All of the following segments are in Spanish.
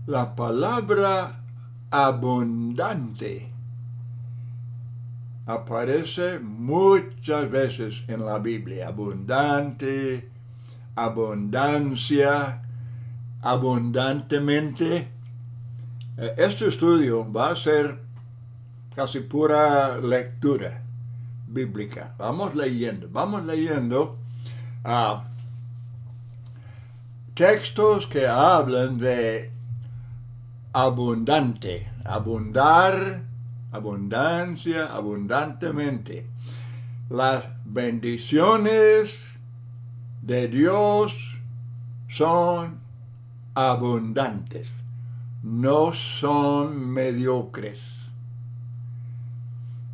La palabra abundante aparece muchas veces en la Biblia. Abundante, abundancia, abundantemente. Este estudio va a ser casi pura lectura bíblica. Vamos leyendo uh, textos que hablan de abundante, abundar, abundancia, abundantemente. Las bendiciones de Dios son abundantes, no son mediocres.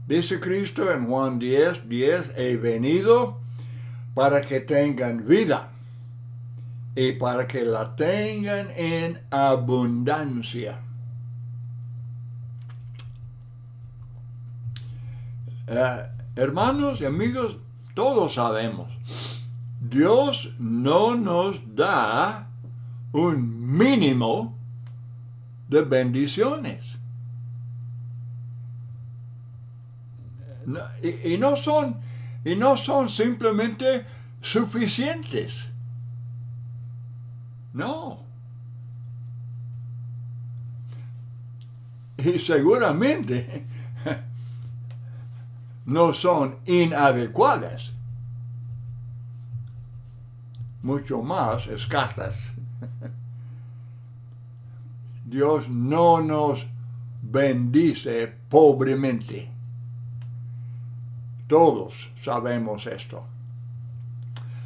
Dice Cristo en Juan 10:10, he venido para que tengan vida y para que la tengan en abundancia. Hermanos y amigos, todos sabemos, Dios no nos da un mínimo de bendiciones. Y no son simplemente suficientes. No. Y seguramente no son inadecuadas, mucho más escasas. Dios no nos bendice pobremente. Todos sabemos esto.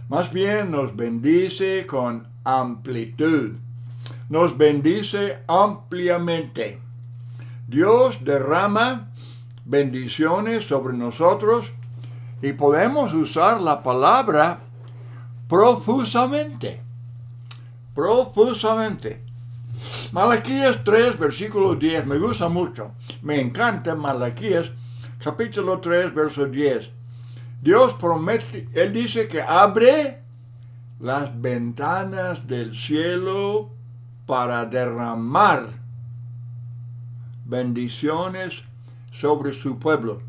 Más bien nos bendice con amplitud. Nos bendice ampliamente. Dios derrama bendiciones sobre nosotros y podemos usar la palabra profusamente. Profusamente. Malaquías 3, versículo 10, me gusta mucho. Me encanta Malaquías, capítulo 3, verso 10. Dios promete, Él dice que abre las ventanas del cielo para derramar bendiciones sobre su pueblo,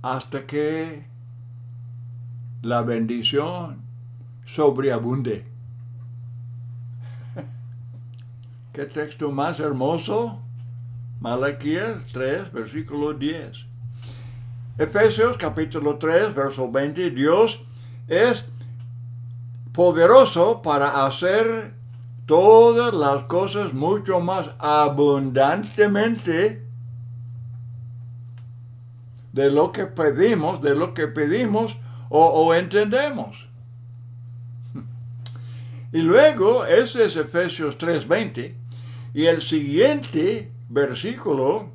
hasta que la bendición sobreabunde. ¿Qué texto más hermoso? Malaquías 3, versículo 10. Efesios capítulo 3, verso 20. Dios es poderoso para hacer todas las cosas mucho más abundantemente de lo que pedimos o entendemos. Y luego, ese es Efesios 3:20, y el siguiente versículo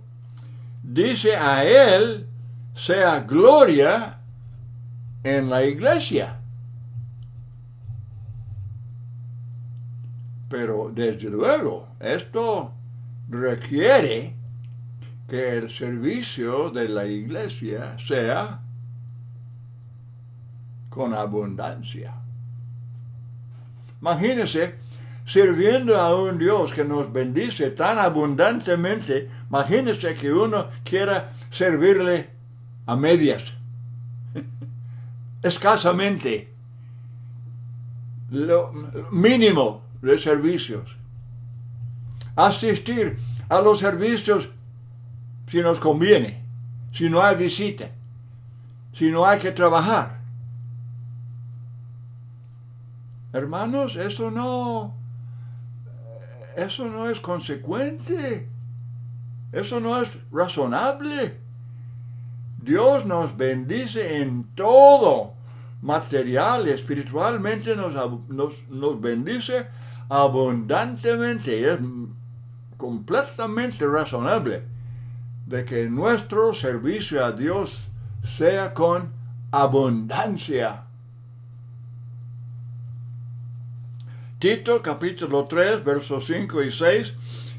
dice, a Él sea gloria en la iglesia. Pero desde luego, esto requiere que el servicio de la iglesia sea con abundancia. Imagínense, sirviendo a un Dios que nos bendice tan abundantemente, imagínense que uno quiera servirle a medias, escasamente, lo mínimo de servicios. Asistir a los servicios si nos conviene, si no hay visita, si no hay que trabajar. Hermanos, eso no es consecuente, eso no es razonable. Dios nos bendice en todo, material y espiritualmente nos bendice abundantemente. Es completamente razonable de que nuestro servicio a Dios sea con abundancia. Tito capítulo 3, versos 5 y 6,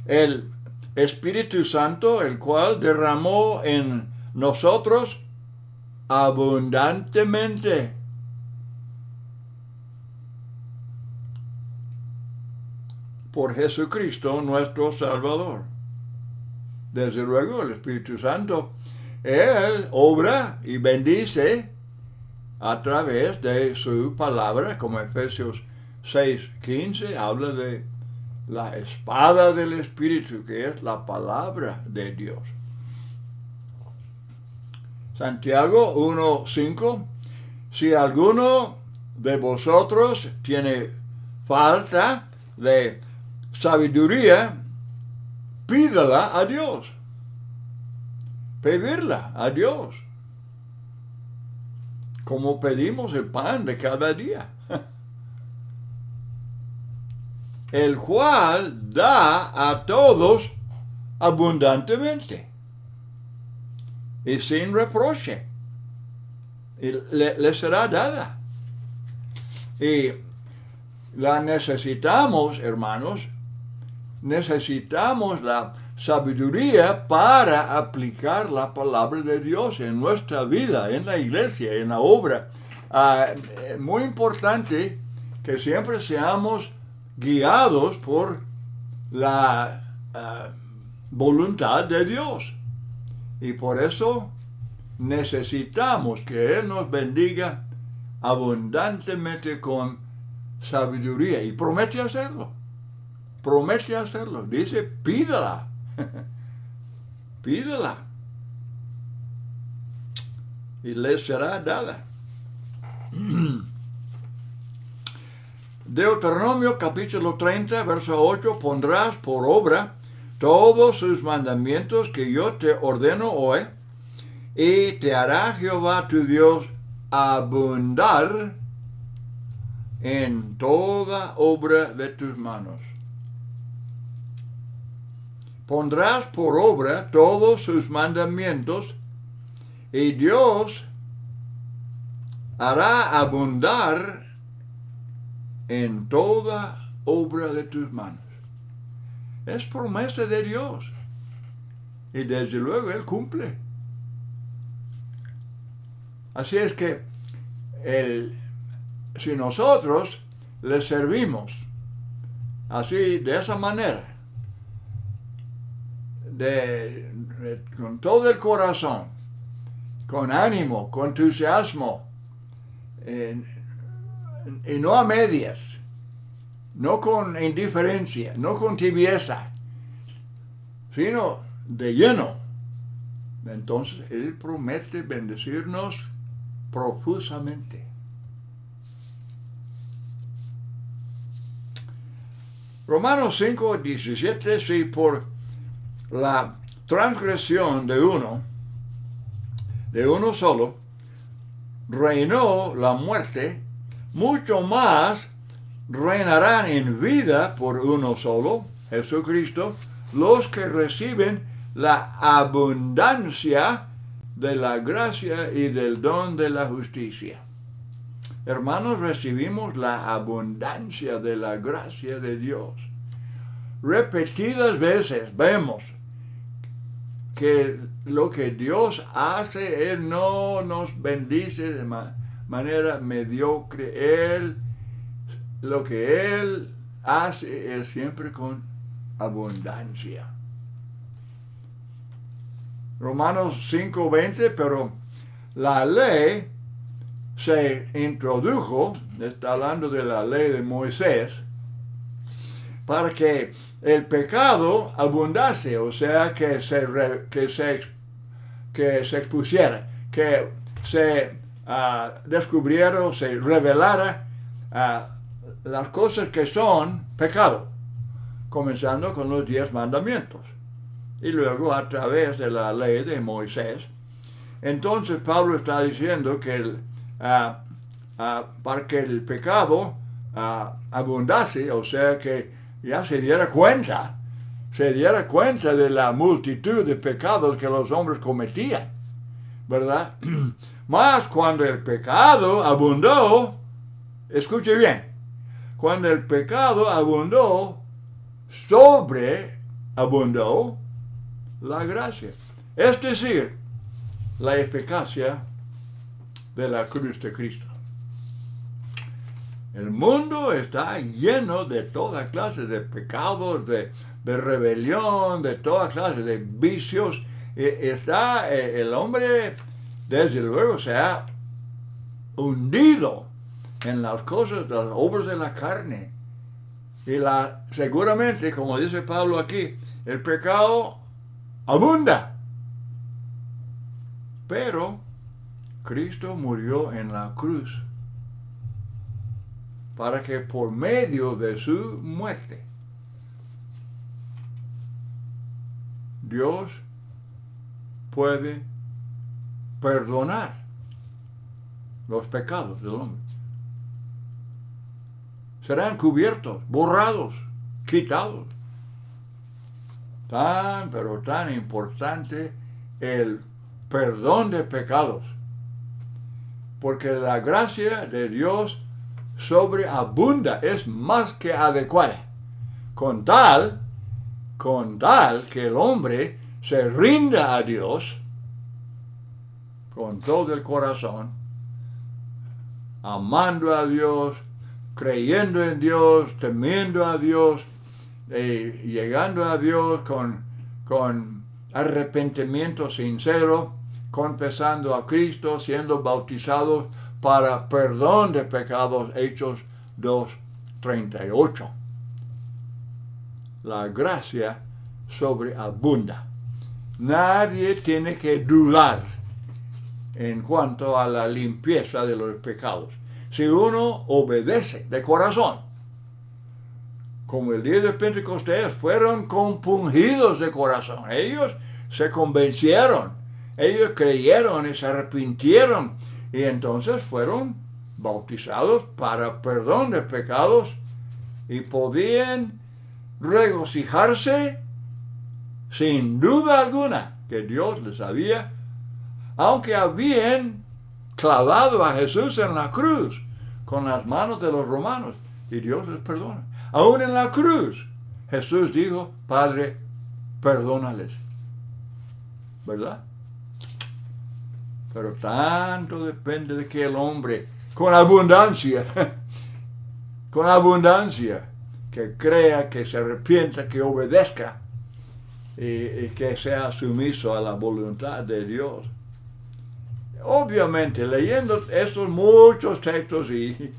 el Espíritu Santo, el cual derramó en nosotros abundantemente. por Jesucristo nuestro Salvador. Desde luego el Espíritu Santo, Él obra y bendice a través de su palabra, como Efesios 6:15 habla de la espada del Espíritu, que es la palabra de Dios. Santiago 1:5, si alguno de vosotros tiene falta de sabiduría, pídala a Dios. Pedirla a Dios. Como pedimos el pan de cada día. El cual da a todos abundantemente y sin reproche. Y le será dada. Y la necesitamos, hermanos. Necesitamos la sabiduría para aplicar la palabra de Dios en nuestra vida, en la iglesia, en la obra. Muy importante que siempre seamos guiados por la voluntad de Dios. Y por eso necesitamos que Él nos bendiga abundantemente con sabiduría. Y promete hacerlo. Promete hacerlo. Dice, pídala. Pídala. Y le será dada. Deuteronomio capítulo 30, verso 8, pondrás por obra todos sus mandamientos que yo te ordeno hoy, y te hará Jehová tu Dios abundar en toda obra de tus manos. Pondrás por obra todos sus mandamientos, y Dios hará abundar en toda obra de tus manos. Es promesa de Dios. Y desde luego Él cumple. Así es que si nosotros le servimos así, de esa manera, con todo el corazón, con ánimo, con entusiasmo, y no a medias, no con indiferencia, no con tibieza, sino de lleno, entonces Él promete bendecirnos profusamente. Romanos 5:17, si por la transgresión de uno solo, reinó la muerte, mucho más reinarán en vida por uno solo, Jesucristo, los que reciben la abundancia de la gracia y del don de la justicia. Hermanos, recibimos la abundancia de la gracia de Dios. Repetidas veces vemos que lo que Dios hace, Él no nos bendice de manera mediocre. Lo que Él hace es siempre con abundancia. Romanos 5:20, pero la ley se introdujo, está hablando de la ley de Moisés, para que el pecado abundase, o sea, que se expusiera, que se descubriera o se revelara las cosas que son pecado, comenzando con los 10 mandamientos, y luego a través de la ley de Moisés. Entonces Pablo está diciendo que para que el pecado abundase, o sea, que ya se diera cuenta de la multitud de pecados que los hombres cometían, ¿verdad? Mas cuando el pecado abundó, escuche bien, cuando el pecado abundó, sobreabundó la gracia. Es decir, la eficacia de la cruz de Cristo. El mundo está lleno de toda clase de pecados, de rebelión, de toda clase de vicios. El hombre, desde luego, se ha hundido en las cosas, las obras de la carne. Y seguramente, como dice Pablo aquí, el pecado abunda. Pero Cristo murió en la cruz para que por medio de su muerte Dios puede perdonar los pecados del hombre. Serán cubiertos, borrados, quitados. Pero tan importante el perdón de pecados. Porque la gracia de Dios sobreabunda, es más que adecuada. Con tal que el hombre se rinda a Dios con todo el corazón, amando a Dios, creyendo en Dios, temiendo a Dios, llegando a Dios con arrepentimiento sincero, confesando a Cristo, siendo bautizados para perdón de pecados. Hechos 2:38. La gracia sobreabunda. Nadie tiene que dudar en cuanto a la limpieza de los pecados. Si uno obedece de corazón, como el día de Pentecostés, fueron compungidos de corazón. Ellos se convencieron, ellos creyeron y se arrepintieron, y entonces fueron bautizados para perdón de pecados y podían regocijarse sin duda alguna que Dios les había, aunque habían clavado a Jesús en la cruz con las manos de los romanos, y Dios les perdona. Aún en la cruz, Jesús dijo, Padre, perdónales. ¿Verdad? Pero tanto depende de que el hombre, con abundancia, que crea, que se arrepienta, que obedezca y que sea sumiso a la voluntad de Dios. Obviamente, leyendo estos muchos textos y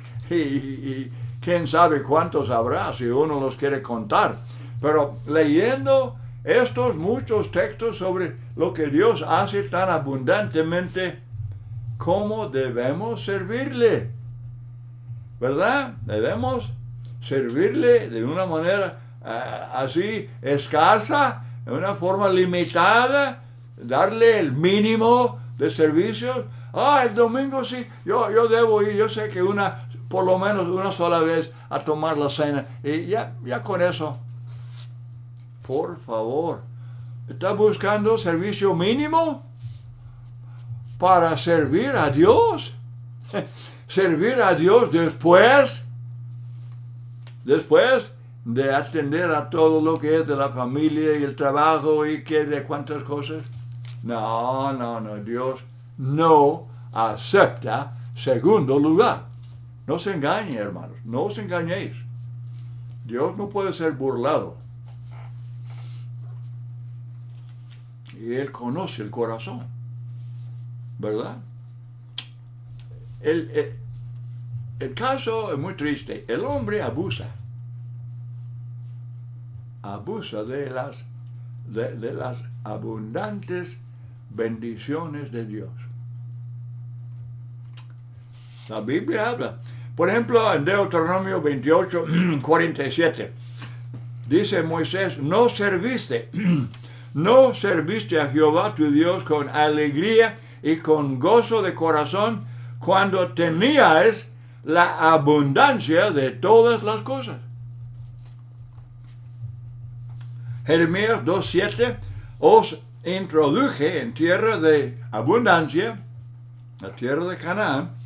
quién sabe cuántos habrá si uno los quiere contar, pero leyendo estos muchos textos sobre lo que Dios hace tan abundantemente, ¿cómo debemos servirle? ¿Verdad? Debemos servirle de una manera así escasa, de una forma limitada, darle el mínimo de servicios. El domingo sí, yo debo ir, yo sé que por lo menos una sola vez a tomar la cena, y ya con eso. Por favor, ¿está buscando servicio mínimo para servir a Dios? Servir a Dios después de atender a todo lo que es de la familia y el trabajo y que de cuántas cosas. No, Dios no acepta segundo lugar. No se engañen, hermanos, no os engañéis. Dios no puede ser burlado. Y Él conoce el corazón, ¿verdad? El caso es muy triste. El hombre abusa de las abundantes bendiciones de Dios. La Biblia habla. Por ejemplo, en Deuteronomio 28:47, dice Moisés, no serviste a Jehová tu Dios con alegría y con gozo de corazón cuando tenías la abundancia de todas las cosas. Jeremías 2:7, os introduje en tierra de abundancia, la tierra de Canaán,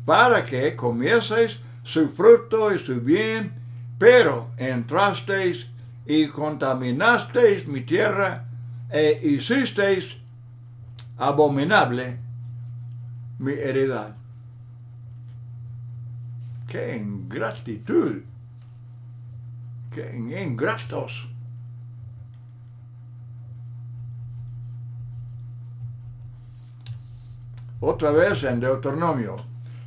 para que comieseis su fruto y su bien, pero entrasteis y contaminasteis mi tierra e hicisteis abominable mi heredad. ¡Qué ingratitud! ¡Qué ingratos! Otra vez en Deuteronomio,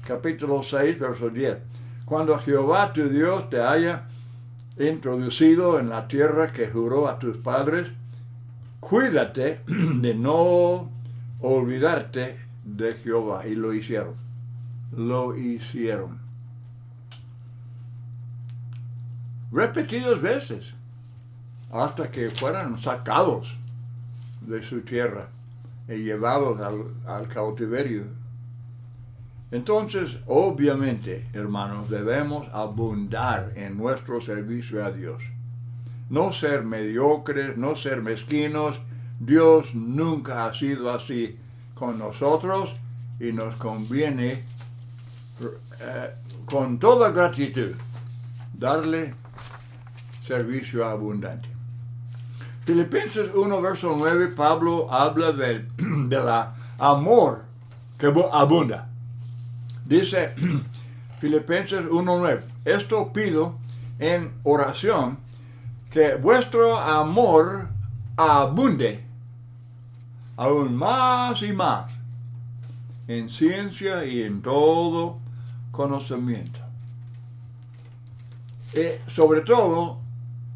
capítulo 6, verso 10. Cuando Jehová tu Dios te haya introducido en la tierra que juró a tus padres, cuídate de no olvidarte de Jehová. Y lo hicieron. Lo hicieron. Repetidas veces, hasta que fueran sacados de su tierra y llevados al cautiverio. Entonces, obviamente, hermanos, debemos abundar en nuestro servicio a Dios. No ser mediocres, no ser mezquinos. Dios nunca ha sido así con nosotros y nos conviene con toda gratitud darle servicio abundante. Filipenses 1, verso 9, Pablo habla de la amor que abunda. Dice Filipenses 1:9, esto pido en oración, que vuestro amor abunde aún más y más en ciencia y en todo conocimiento. Y sobre todo,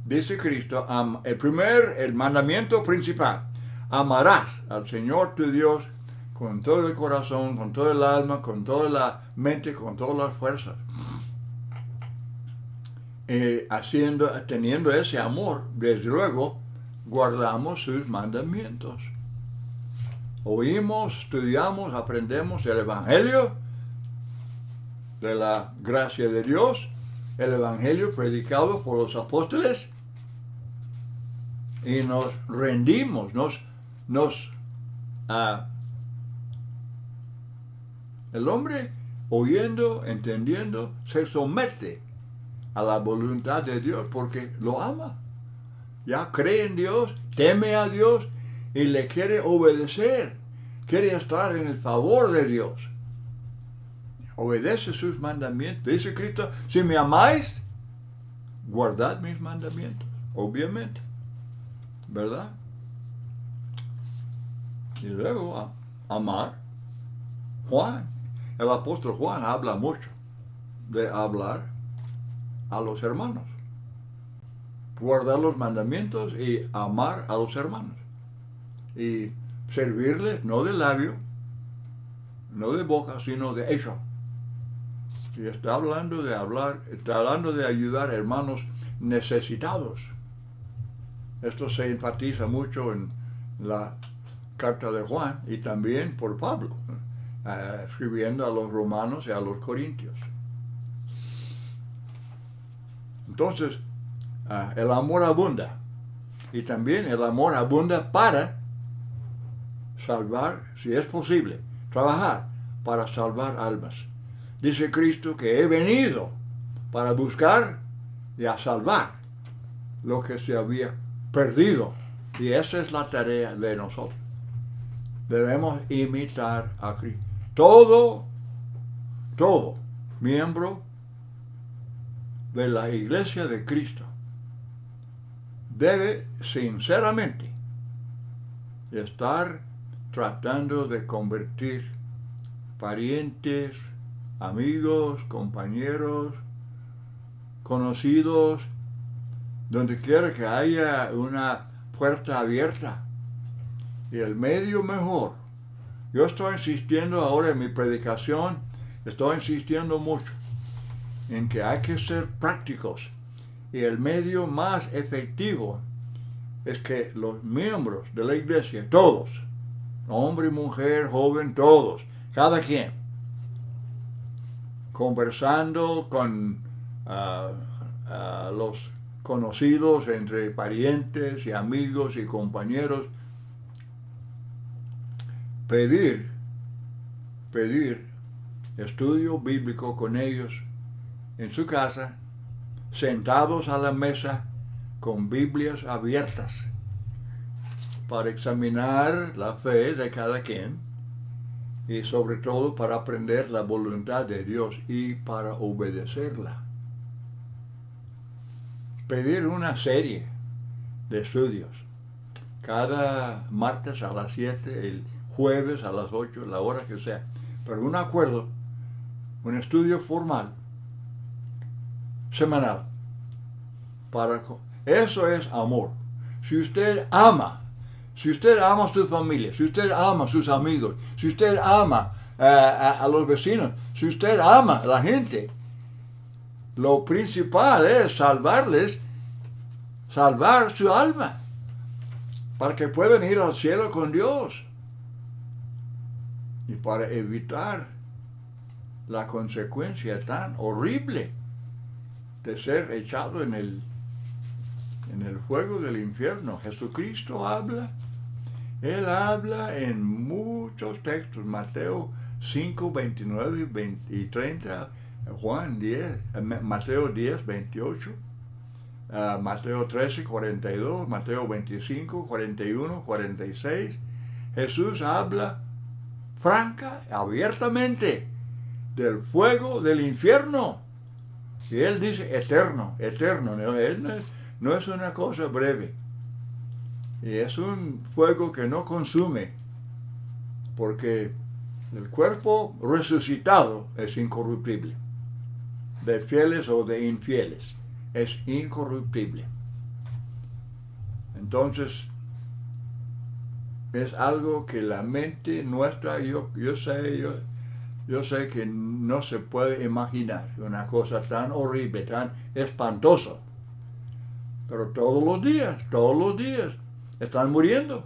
dice Cristo, el mandamiento principal, amarás al Señor tu Dios con todo el corazón, con todo el alma, con toda la mente, con todas las fuerzas. Teniendo ese amor, desde luego, guardamos sus mandamientos. Oímos, estudiamos, aprendemos el Evangelio de la gracia de Dios, el Evangelio predicado por los apóstoles, y nos rendimos, el hombre, oyendo, entendiendo, se somete a la voluntad de Dios porque lo ama. Ya cree en Dios, teme a Dios y le quiere obedecer. Quiere estar en el favor de Dios. Obedece sus mandamientos. Dice Cristo, si me amáis, guardad mis mandamientos. Obviamente. ¿Verdad? Y luego, amar. Juan, el apóstol Juan habla mucho de hablar a los hermanos. Guardar los mandamientos y amar a los hermanos. Y servirles no de labio, no de boca, sino de hecho. Y está hablando de ayudar a hermanos necesitados. Esto se enfatiza mucho en la carta de Juan y también por Pablo, escribiendo a los romanos y a los corintios. Entonces, el amor abunda. Y también el amor abunda para salvar, si es posible, trabajar para salvar almas. Dice Cristo que he venido para buscar y a salvar lo que se había perdido. Y esa es la tarea de nosotros. Debemos imitar a Cristo. Todo miembro de la iglesia de Cristo debe sinceramente estar tratando de convertir parientes, amigos, compañeros, conocidos, donde quiera que haya una puerta abierta. Y el medio mejor. Yo estoy insistiendo ahora en mi predicación, estoy insistiendo mucho en que hay que ser prácticos. Y el medio más efectivo es que los miembros de la iglesia, todos, hombre, mujer, joven, todos, cada quien, conversando con los conocidos entre parientes y amigos y compañeros, pedir estudio bíblico con ellos en su casa, sentados a la mesa con Biblias abiertas para examinar la fe de cada quien y sobre todo para aprender la voluntad de Dios y para obedecerla. Pedir una serie de estudios cada martes a las 7, el jueves a las 8, la hora que sea, pero un acuerdo, un estudio formal, semanal. Eso es amor. Si usted ama a su familia, si usted ama a sus amigos, si usted ama a los vecinos, si usted ama a la gente, lo principal es salvar su alma, para que puedan ir al cielo con Dios y para evitar la consecuencia tan horrible de ser echado en el fuego del infierno. Jesucristo habla, Él habla en muchos textos, Mateo 5, 29 y 30, Juan 10, Mateo 10, 28, Mateo 13, 42, Mateo 25, 41, 46. Jesús habla franca, abiertamente, del fuego del infierno. Y Él dice eterno, eterno. No es una cosa breve. Y es un fuego que no consume, porque el cuerpo resucitado es incorruptible. De fieles o de infieles, es incorruptible. Entonces, es algo que la mente nuestra, yo sé que no se puede imaginar una cosa tan horrible, tan espantosa. Pero todos los días están muriendo.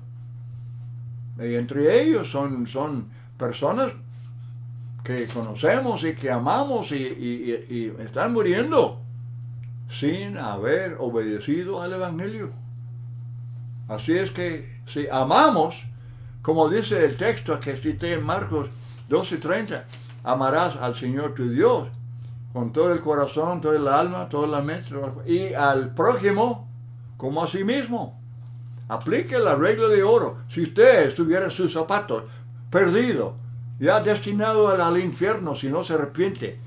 Y entre ellos son personas que conocemos y que amamos y están muriendo sin haber obedecido al Evangelio. Así es que si amamos, como dice el texto que cité en Marcos 12:30, amarás al Señor tu Dios con todo el corazón, toda el alma, toda la mente y al prójimo como a sí mismo. Aplique la regla de oro. Si usted estuviera en sus zapatos, perdido, ya destinado al infierno si no se arrepiente,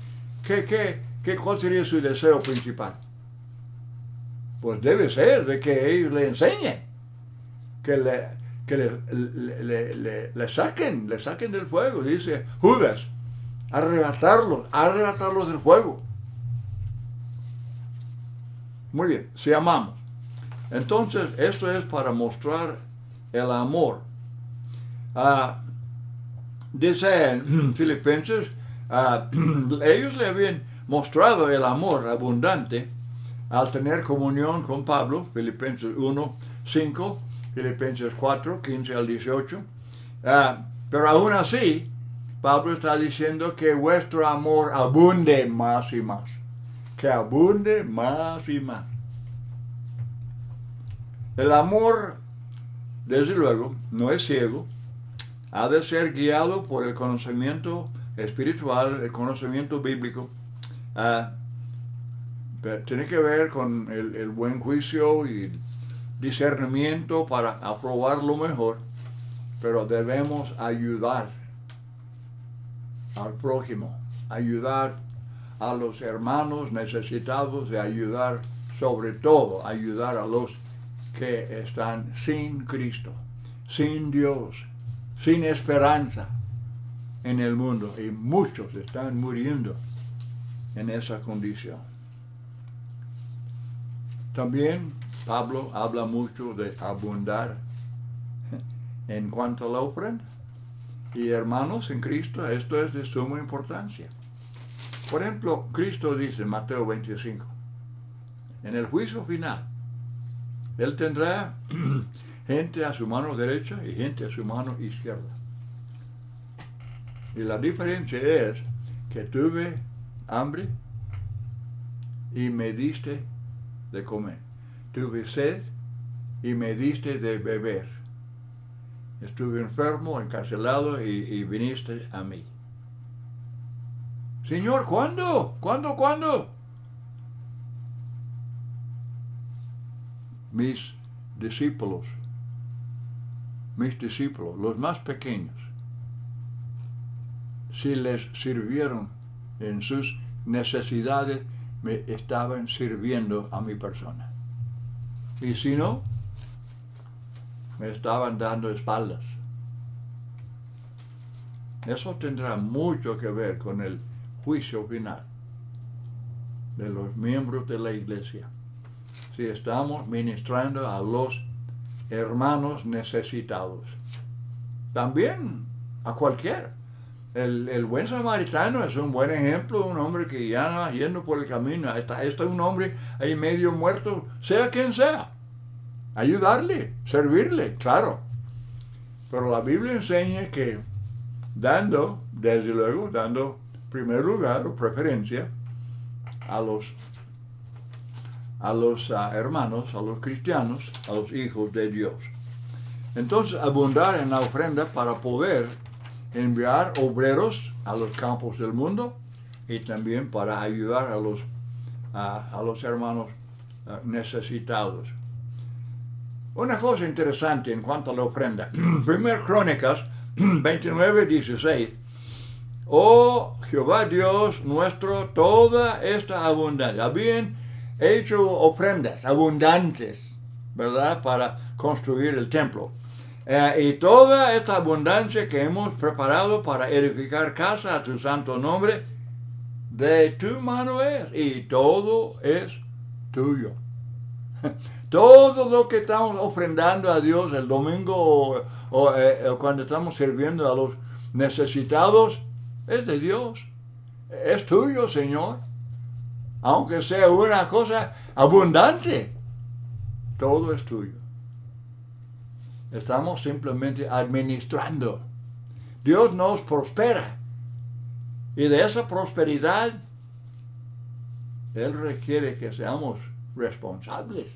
¿cuál sería su deseo principal? Pues debe ser de que ellos le enseñen, que le saquen del fuego. Dice Judas, arrebatarlos del fuego. Muy bien, si amamos. Entonces, esto es para mostrar el amor. Dice en Filipenses, ellos le habían mostrado el amor abundante al tener comunión con Pablo, Filipenses 1, 5, Filipenses 4, 15 al 18. Pero aún así, Pablo está diciendo que vuestro amor abunde más y más. Que abunde más y más. El amor, desde luego, no es ciego. Ha de ser guiado por el conocimiento espiritual, el conocimiento bíblico. Pero tiene que ver con el buen juicio y discernimiento para aprobar lo mejor. Pero debemos ayudar al prójimo, ayudar a los hermanos necesitados, de ayudar, sobre todo, ayudar a los que están sin Cristo, sin Dios, sin esperanza en el mundo. Y muchos están muriendo en esa condición. También Pablo habla mucho de abundar en cuanto a la ofrenda. Y hermanos en Cristo, esto es de suma importancia. Por ejemplo, Cristo dice en Mateo 25, en el juicio final, Él tendrá gente a su mano derecha y gente a su mano izquierda. Y la diferencia es que tuve hambre y me diste de comer. Tuve sed y me diste de beber. Estuve enfermo, encarcelado y viniste a mí. Señor, ¿cuándo? ¿Cuándo? Mis discípulos, los más pequeños, si les sirvieron en sus necesidades, me estaban sirviendo a mi persona. Y si no, me estaban dando espaldas. Eso tendrá mucho que ver con el juicio final de los miembros de la iglesia. Si estamos ministrando a los hermanos necesitados. También a cualquiera. El buen samaritano es un buen ejemplo de un hombre que ya va yendo por el camino. Está un hombre ahí medio muerto, sea quien sea. Ayudarle, servirle, claro. Pero la Biblia enseña que desde luego, dando primer lugar o preferencia a los hermanos, a los cristianos, a los hijos de Dios. Entonces, abundar en la ofrenda para poder enviar obreros a los campos del mundo y también para ayudar a los hermanos necesitados. Una cosa interesante en cuanto a la ofrenda. 1 Crónicas 29:16. Oh Jehová Dios nuestro, toda esta abundancia. Habían hecho ofrendas abundantes, ¿verdad? Para construir el templo. Y toda esta abundancia que hemos preparado para edificar casa a tu santo nombre, de tu mano es, y todo es tuyo. Todo lo que estamos ofrendando a Dios el domingo o cuando estamos sirviendo a los necesitados, es de Dios. Es tuyo, Señor. Aunque sea una cosa abundante, todo es tuyo. Estamos simplemente administrando. Dios nos prospera. Y de esa prosperidad, Él requiere que seamos responsables,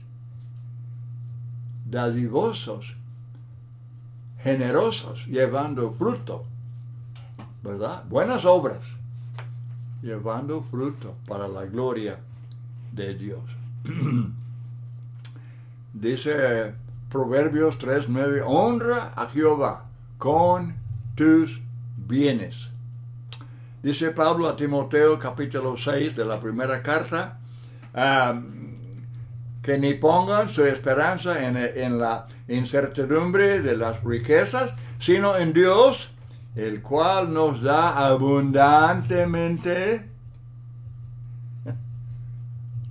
dadivosos, generosos, llevando fruto, ¿verdad? Buenas obras, llevando fruto para la gloria de Dios. Dice Proverbios 3:9, honra a Jehová con tus bienes. Dice Pablo a Timoteo, capítulo 6 de la primera carta, que ni pongan su esperanza en la incertidumbre de las riquezas, sino en Dios, el cual nos da abundantemente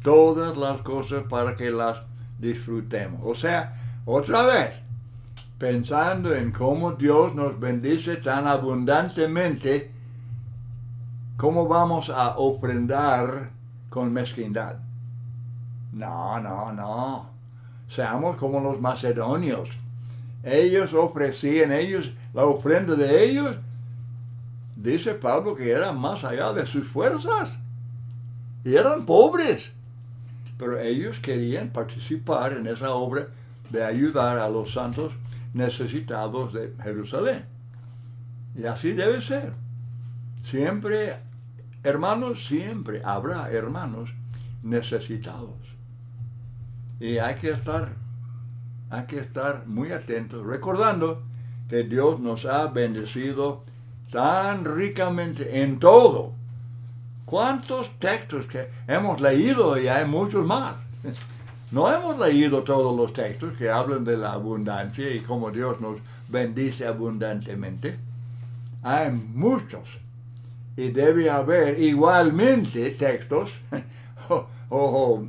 todas las cosas para que las disfrutemos. O sea, otra vez, pensando en cómo Dios nos bendice tan abundantemente, ¿cómo vamos a ofrendar con mezquindad? No. Seamos como los macedonios. Ellos ofrecían, la ofrenda de ellos, dice Pablo que era más allá de sus fuerzas. Y eran pobres. Pero ellos querían participar en esa obra de ayudar a los santos necesitados de Jerusalén. Y así debe ser. Siempre, hermanos, siempre habrá hermanos necesitados. Y hay que estar muy atentos, recordando que Dios nos ha bendecido tan ricamente en todo. ¿Cuántos textos que hemos leído? Y hay muchos más. No hemos leído todos los textos que hablan de la abundancia y cómo Dios nos bendice abundantemente. Hay muchos. Y debe haber igualmente textos o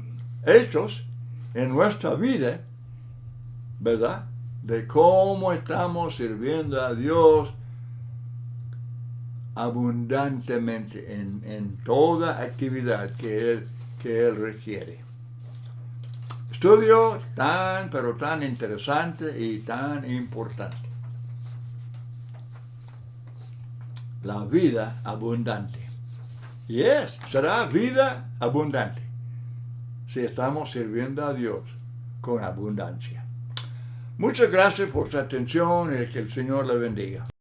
hechos en nuestra vida, ¿verdad? De cómo estamos sirviendo a Dios abundantemente en toda actividad que Él requiere. Estudio pero tan interesante y tan importante. La vida abundante. Y será vida abundante si estamos sirviendo a Dios con abundancia. Muchas gracias por su atención y que el Señor le bendiga.